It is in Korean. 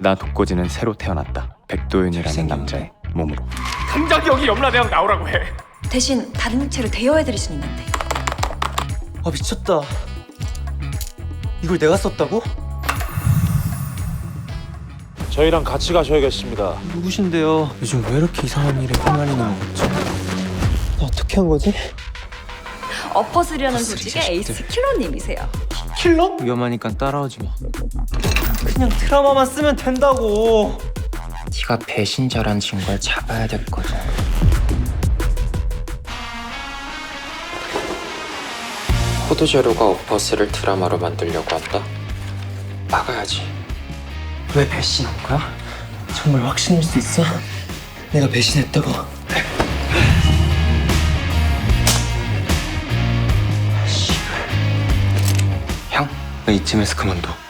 나 독고지는 새로 태어났다. 백도윤이라는 남자의 몸으로. 당장 여기 염라대왕 나오라고 해. 대신 다른 육체로 대여해드릴 순 있는데. 아 미쳤다. 이걸 내가 썼다고? 저희랑 같이 가셔야겠습니다. 누구신데요? 요즘 왜 이렇게 이상한 일에 휘말리는 거지? 나 어떻게 한 거지? 엎어스려는 조직의 에이스 킬러님이세요. 킬러? 위험하니까 따라오지 마. 그냥 트라우마만 쓰면 된다고. 네가 배신자란 증거를 잡아야 됐거든. 코드 제로가 오퍼스를 드라마로 만들려고 한다? 막아야지. 왜 배신한 거야? 정말 확신할 수 있어? 내가 배신했다고? 형? 나 이쯤에서 그만둬.